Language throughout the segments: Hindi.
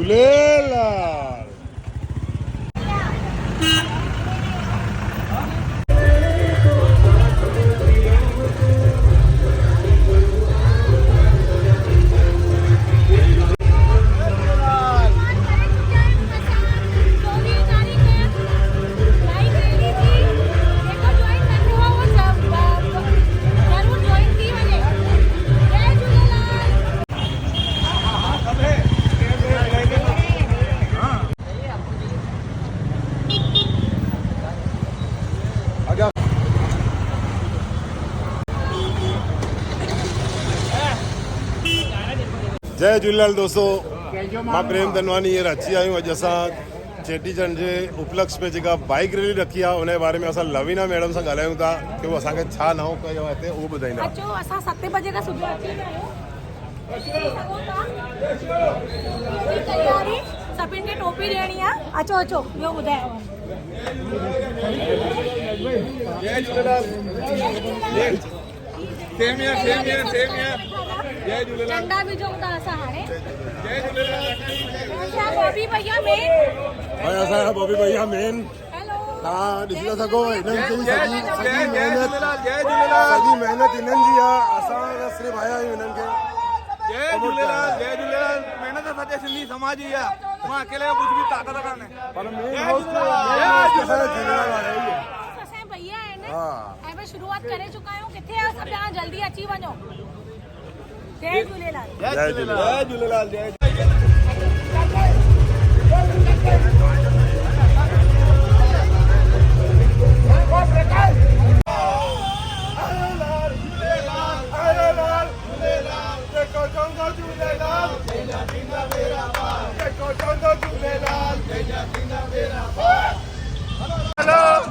झूलेलाल। जय झूलेलाल दोस्तों, मां प्रेम धनवानी हींअर अची आहियूं। अॼु असां चेटीचंड जे उपलक्ष्य में जेका बाइक रैली रखी आहे उन जे बारे में असां लवीना मैडम सां ॻाल्हायूं था कि उहो असांखे छा नओं कयो आहे हिते, उहो ॿुधाईंदा। अचो, असां 7 बजे खां सुबुह अची विया आहियूं। तयारी सभिनि खे टोपी ॾियणी आहे। अचो अचो, ॿियो ॿुधायो। जय झूलेलाल। सेम हियर जय झूलेलाल। झंडा विझूं था असां हाणे। जय झूलेलाल। असां बॉबी भैया मेन। भाई असांजा बॉबी भैया मेन। हेलो, तव्हां ॾिसी था सघो हिननि खे जय मेहनत, झूलेलाल। सॼी मेहनत हिननि जी आहे। असां सिर्फ़ु आया आहियूं हिननि खे। जय झूलेलाल। जय झूलेलाल। महिनत सॼे सिंधी समाज जी आहे। मां अकेले कुझु बि ताक़त कान्हे, पर मेन होस्ट असांजा झूलेलाल वारा ई आहे। असांजा भैया आहिनि। हा, ऐं बस शुरूआत करे चुका आहियूं। किथे आहे सभु ॼणा? जल्दी अची वञो। जय झूलेलाल। जय झूलेलाल। जय झूलेलाल। जय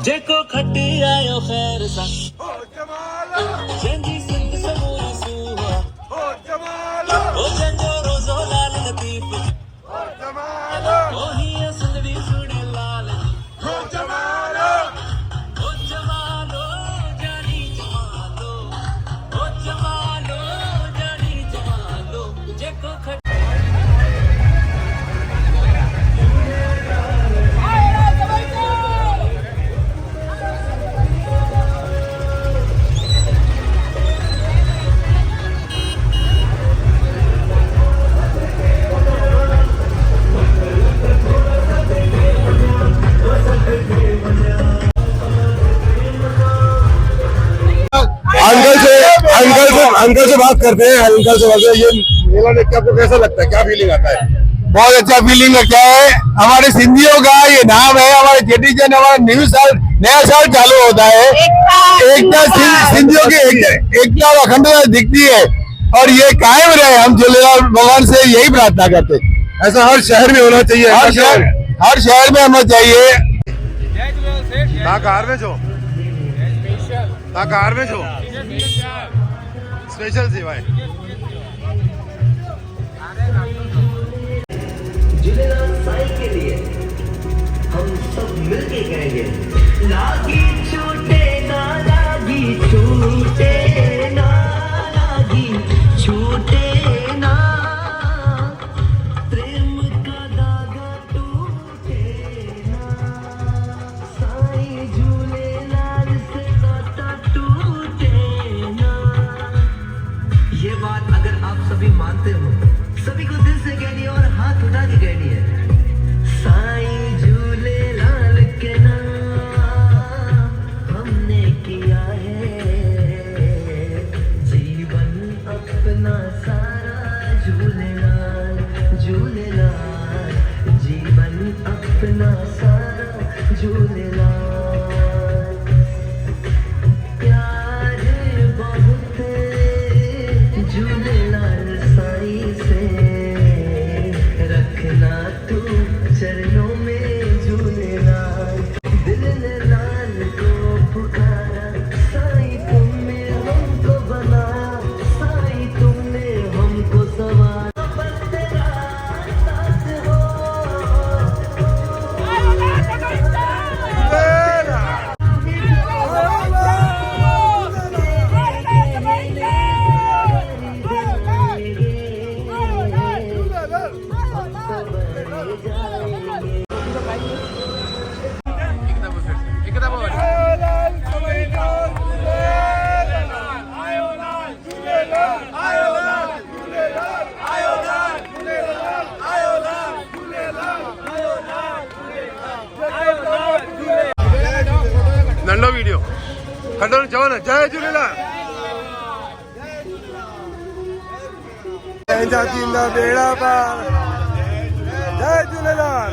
जेको खटी आयो खैर सां हो जमाल, जंहिंजी सिंध समूरी सूहा हो जमाल, ओ जंहिंजो रोज़ो लाल लतीफ़ हो जमाल, ओ हीअ सुंदरी सुणे लाल हो जमाल, ओ जमालो जानी जमालो, ओ जमालो जानी जमालो, जेको खटी अंकल से बात करते हैं। अंकल से बात, ये मेला देख के आपको कैसा लगता है, क्या फीलिंग आता है? बहुत अच्छा फीलिंग लगता है। हमारे सिंधियों का ये नाम है। हमारे चेटीचंड, हमारा नया साल चालू होता है। एकता सिंधियों की एकता और अखंडता दिखती है और ये कायम रहे। हम झूलेलाल भगवान से यही प्रार्थना करते हैं। ऐसा हर शहर में होना चाहिए। हर शहर में होना चाहिए। जय झूलेलाल सेठ। तव्हां कार में छो? तव्हां कार में छो? स्पेशल सेवा है। झूलेलाल साईं के लिए हम सब मिलके कहेंगे, लागी छूटे ना, लागी छूटे ना, लागी छूटे ना, प्रेम का धागा टूटे ना, साईं झूलेलाल से नाता टूटे ना। ये बात अगर आप सभी मानते हो, सभी को दिल से कहनी है और हाथ उठा के कहनी है। साईं झूलेलाल के नाम हमने किया है जीवन अपना सारा, झूलेलाल झूलेलाल, जीवन अपना सारा, झूलेलाल। प्यार बहुत झूलेलाल साईं से, रखना तू चरणों में झूलेलाल। दिल ने लाल को पुकारा, साईं तुमने हमको बनाया, साईं तुमने हमको संवारा। बस तेरा साथ हो, खंडन चओ न जय झूलेलाल पंहिंजा थींदा बेड़ा पार जय झूलेलाल